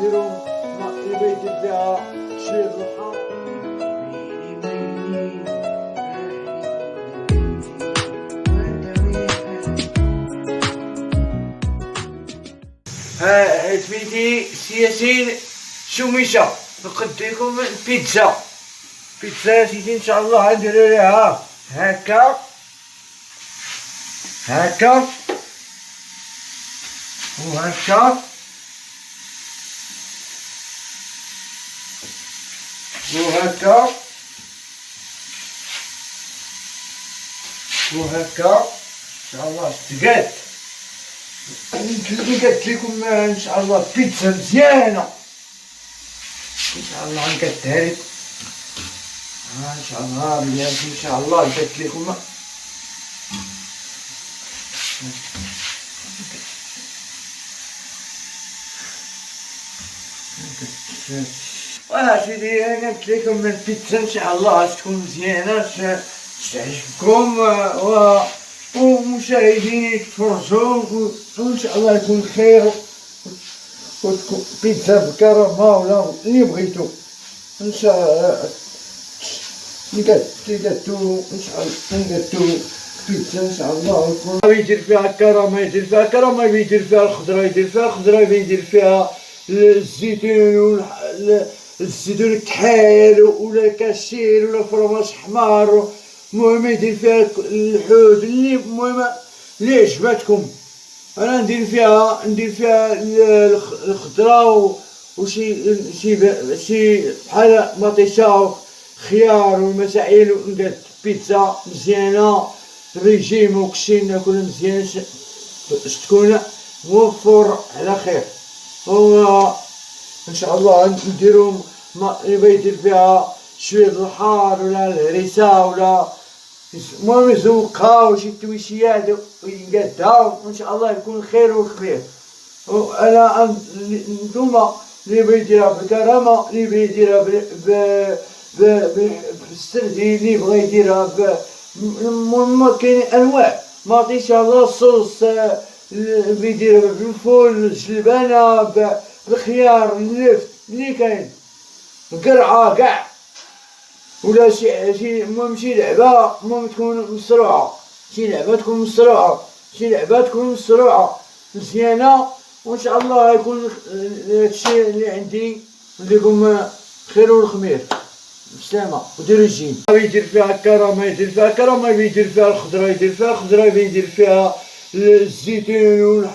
نديرو اللي يدير فيها شويه الروحه. ها سميتي سي ياسين شوميشه، نقد لكم البيتزا. بيتزا سيدي ان شاء الله غنديرو ليها هكا هكا وهكا وهكا وهكا ان شاء الله تقاد. قلت لكم ان شاء الله بيتزا مزيانه ان شاء الله نقدها لكم ان شاء الله بلاتي ان شاء الله. قلت لكم ولا سيدي قلت لكم البيتزا ان شاء الله تكون مزيانه تعجبكم ومشاهدين يتفرجوا وان شاء الله يكون خير وتكون بيتزا بكرامه ولا اللي بغيتو ان شاء الله. نقادو ان شاء الله نقادو بيتزا ان شاء الله يكون يدير فيها كرامه، يدير فيها كرامه، يدير فيها الخضره، يدير فيها الخضره، يدير فيها الزيتون الزيتون الكحال ولا كاشير ولا فرماج حمار. المهم يدير فيها الحوت اللي المهم اللي عجباتكم. انا ندير فيها الخضره وشي بحال مطيشه خيار والمساعيل ونقاد بيتزا مزيانه ريجيم وكلشي ناكل مزيان باش تكون موفر على خير. هو ان شاء الله نديرو اللي يدير فيها شويه الحار ولا الهريسه ولا المهم يزوقها وشي تويشيات وينقادها وان شاء الله يكون خير وخير. وانا نتوما اللي بغا يديرها بالكرامه، اللي بغا يديرها بالسردي، اللي بغا يديرها المهم كاين انواع مطيشه لاصوص، اللي يديرها بالفول الجلبانه بالخيار اللفت اللي كاين القرعه كاع ولا شي المهم شي لعبه المهم تكون مسروعه، شي لعبه تكون مسروعه، شي لعبه تكون مسروعه مزيانه. وان شاء الله يكون هادشي اللي عندي لكم خير والخمير بسلامه وديروا الجيم. يدير فيها كرامه، يدير فيها كرامه، يدير فيها الخضره، يدير فيها الخضره، يدير فيها الزيتون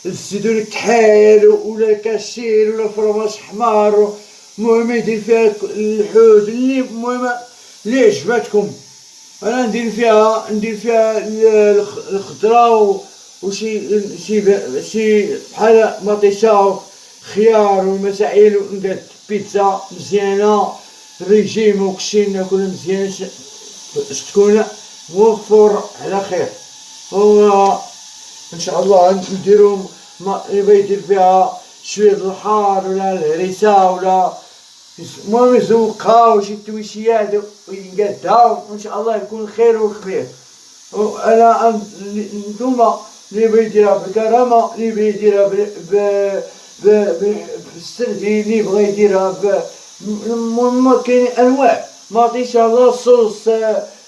الزيتون الكحال ولا كاشير ولا فرماج حمار. المهم يدير فيها الحوت اللي المهم اللي عجباتكم. انا ندير فيها الخضره وشي بحال مطيشه خيار والمساعيل ونقاد بيتزا مزيانه ريجيم وكلشي ناكل مزيان باش تكون موفر على خير. هو ان شاء الله نديرو اللي يدير فيها شويه الحار ولا الهريسه ولا المهم يزوقها وشي تويشيات وينقادها وان شاء الله يكون خير وخير. وانا نتوما اللي بغا يديرها بالكرامه، اللي بغا يديرها بالسردي، اللي بغا يديرها المهم كاين انواع مطيشه لاصوص،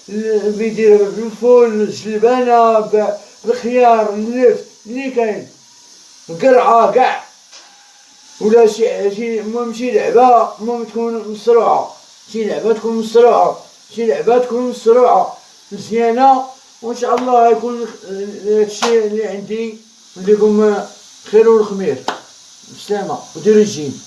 اللي يديرها بالفول الجلبانه بالخيار اللفت اللي كاين القرعه كاع ولا شي المهم شي لعبه المهم تكون مسروعه، شي لعبه تكون مسروعه، شي لعبه تكون مسروعه مزيانه. وان شاء الله يكون هادشي اللي عندي لكم خير والخمير بسلامه وديروا الجيم.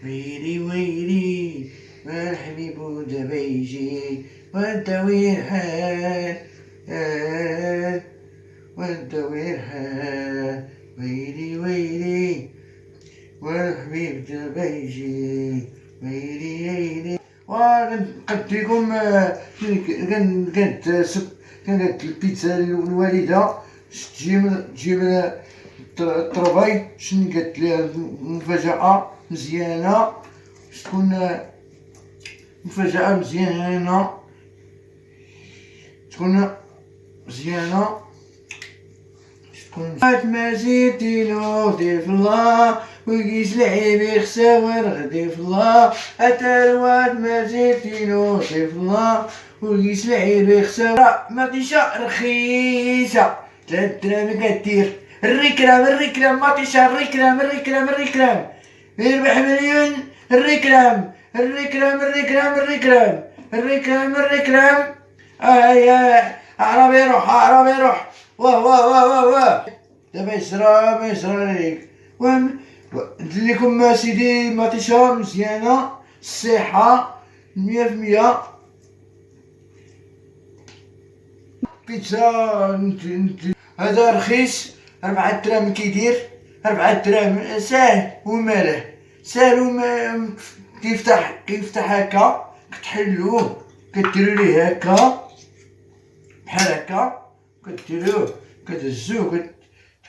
ويلي ويلي ما الحبيب دابا يجي وانت وين حال وانت وين حال ويلي ويلي والحبيب دابا يجي ويلي ويلي. وقلت لكم كانت البيتزا الوالده تجيب الطربي شنو قالت لها مفاجأة مزيانة باش تكون مفاجأة مزيانة تكون مزيانة شكون ما زيتينو طفلة وكيس لعيب يخسر غدي في الله أتروات ما زيتينو طفلة وكيس لعيب يخسر مطيشة رخيصة 3 دراهم كدير الركرام مطيشة الركرام يربح مليون الركرام يا عربي يروح واه دابا يسرى ليك ندير سيدي مطيشة مزيانة الصحة 100%. بيتزا هذا رخيص 4 دراهم كيدير 4 دراهم ساهل وماله ساهل كيفتح هكا كتحلوه كديرو ليه هكا بحال هكا كديروه كتهزوه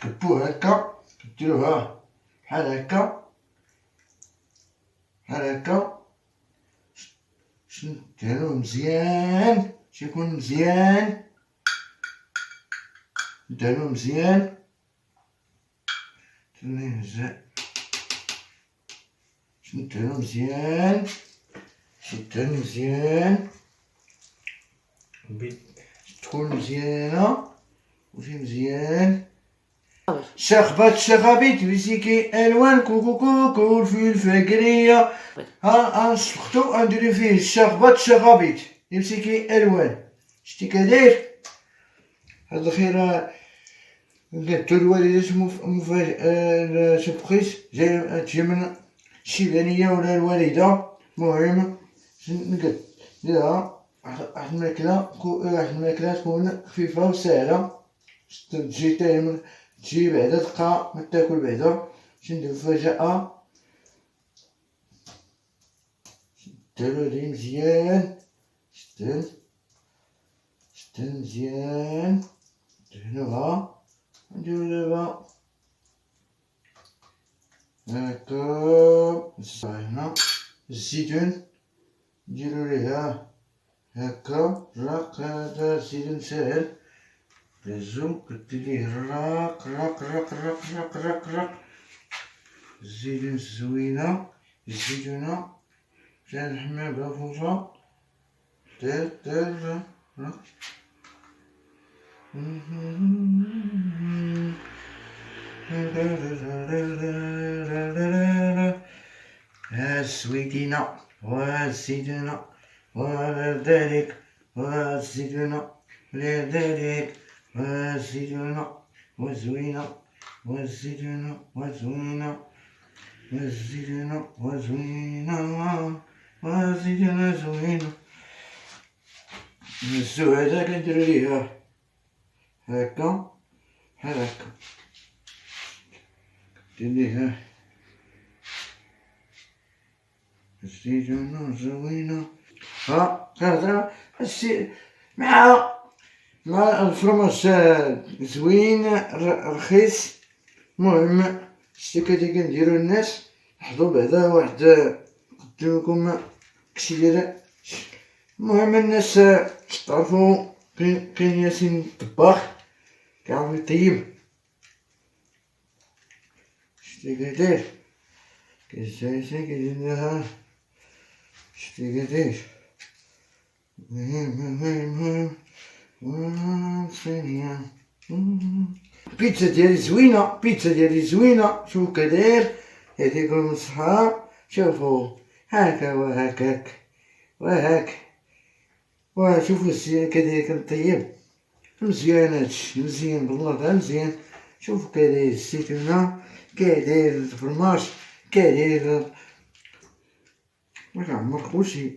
كتكبوه هكا كديروه بحال هكا ديروه مزيان يكون مزيان ندهنوه مزيان ندهنو مزيان تكون مزيانة وشي مزيان شخبات بيسيكي الوان كوكو الفجرية نسلختو نديرو فيه الشخبات يمسكي الوان شتي كداير هاد الخير قالتو الوالدة مفاجأة سبخيس تجي من الشيبانية ولا الوالدة المهم نديرها واحد الماكلة تكون خفيفة وساهلة تجي بعدا تلقى متاكل بعدا باش ندير مفاجأة نديرو هادي مزيان شدن مزيان ندهنوها نديرو دابا هاكا هنا الزيتون نديرو ليها هاكا رق هذا الزيتون ساهل لازم كدير ليه رق الزيتون زوينة الزيتونة مشان نحميها بالفوطة دير رق الزويتينة والزيتونة ولذلك والزيتونة لذلك والزيتونة وزوينة والزيتونة وزوينة زوينة الزو هذا كنديرو ليها هاكا بحال هاكا دير ليها الزيتونة زوينة كنهضر مع الفرماج زوين رخيص. المهم شتي كنديرو الناس لاحظو بعدا واحد قدملكم كثير. المهم الناس تعرفو كاين ياسين الطباخ كيعرف يطيب شتي كيدير كيدير لها شتي كيدير مهم صينية بيتزا ديالي زوينة شوف كداير يعطيكم الصحة. شوفو هاكا وهاك وشوفو الزين كداير كنطيب مزيان هادشي مزيان بالله تاع مزيان. شوفو كداير الزيتونة كداير الفرماج كداير مكعمر كلشي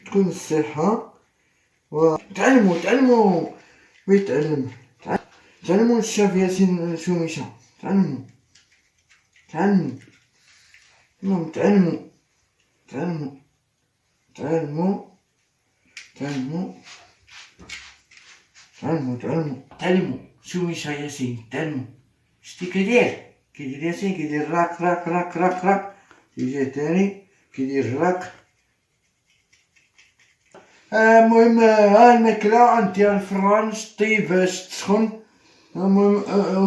تكون الصحة تعلموا ويتعلم تعلموا الشاف ياسين شوميشة تعلموا شوميشة ياسين تعلموا شتي كيدير ياسين كيدير راك تيجي تاني كيدير راك المهم ها الماكلة نديها الفران طيب باش تسخن. المهم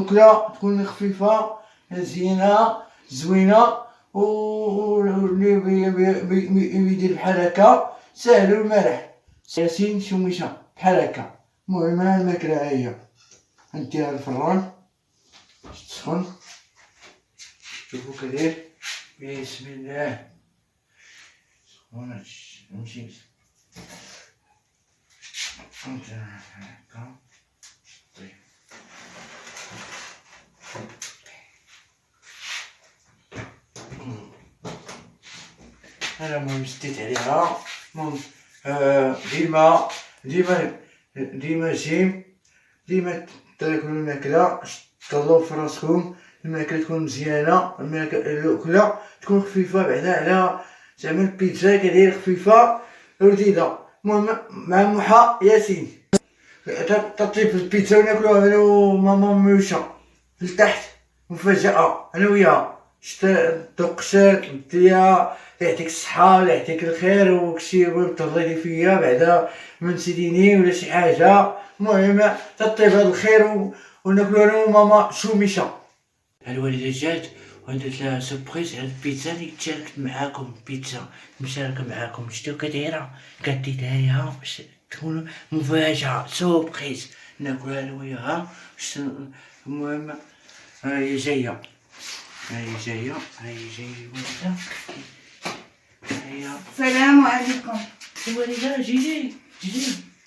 وكلة تكون خفيفة زينة زوينة، و اللي يدير بحال هكا ساهل والمرح. ياسين شوميشة بحال هكا. المهم ها الماكلة ها هي نديها الفران باش تسخن. شوفو كدير بسم الله. سخون هادشي نمشي هكا. طيب انا المهم شديت عليها. المهم ديما جيم ديما تاكلو الماكلة تطلو في راسكم. الماكلة تكون مزيانة، الأكلة تكون خفيفة بعدا على زعما البيتزا كدير خفيفة ولذيذة. المهم مع موحى ياسين تطيب البيتزا وناكلوها انا وماما ميوشا لتحت مفاجأة انا وياها. دقشات نديها يعطيك الصحة ولا يعطيك الخير وداكشي. المهم تهضري فيا بعدا ما نسيتيني ولا شي حاجة. المهم تطيب هاد الخير وناكلو انا وماما شوميشة. الوالدة جات ودرت لها سوربريز على البيتزا اللي تشاركت معاكم. بيتزا مشاركة معاكم، شتو كدايرة كديتها ليها باش تكون مفاجأة سوربريز ناكلوها انا وياها. المهم هاهي جاية الوالدة هيا. السلام عليكم. الوالدة جيجي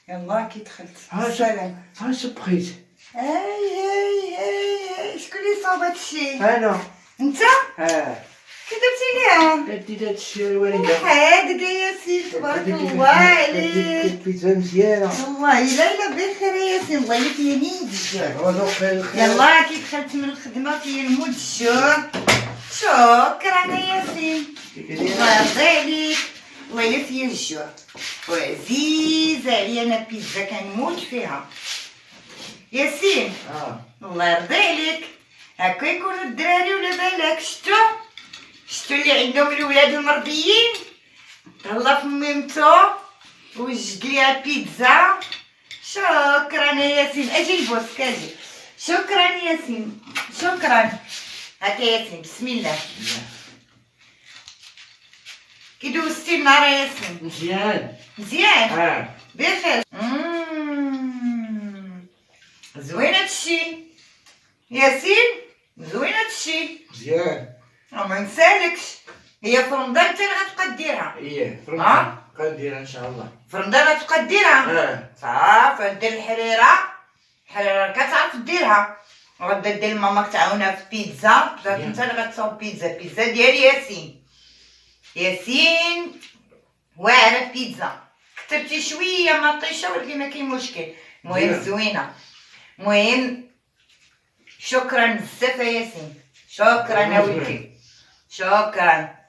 يلا كي دخلت. السلام. ها سوربريز. هاي شكون اللي صاب هادشي؟ انا. انت؟ كي درتي ليها؟ درتي هادشي الوالدة. حادق ياسين تبارك الله عليك. بيتزا مزيانة. والله الا بخير ياسين، الله يفيا الدجاج. يلا كي دخلت من الخدمة فيا نموت الجوع. شكرا ياسين، الله يرضي عليك، الله يفيا الجوع. وعزيزة عليا انا بيتزا كنموت فيها ياسين. الله يرضي عليك. هكا يكونوا الدراري ولا بالك شتو اللي عندهم الولاد المرضيين تهلا في ميمتو وجد ليها بيتزا. شكرا ياسين. اجي البوسك اجي. شكرا ياسين شكرا. هكا ياسين بسم الله. كي دوزتي النهار ياسين؟ مزيان بخير. زوين هادشي ياسين، زوين هادشي مزيان. ما نسالكش. هي في رمضان انت اللي غتبقى ديرها؟ في رمضان غنديرها ان شاء الله. في رمضان غتبقى ديرها؟ صافي دير الحريره كتعرف ديرها. غدا دير ماماك تعاونها في بيتزا. انت اللي غتصاوب بيتزا ديال ياسين واعره بيتزا. كترتي شويه مطيشه ولكن ما كاين مشكل. المهم زوينه. المهم شكرا بزاف ياسين. شكرا يا ولدي شكرا.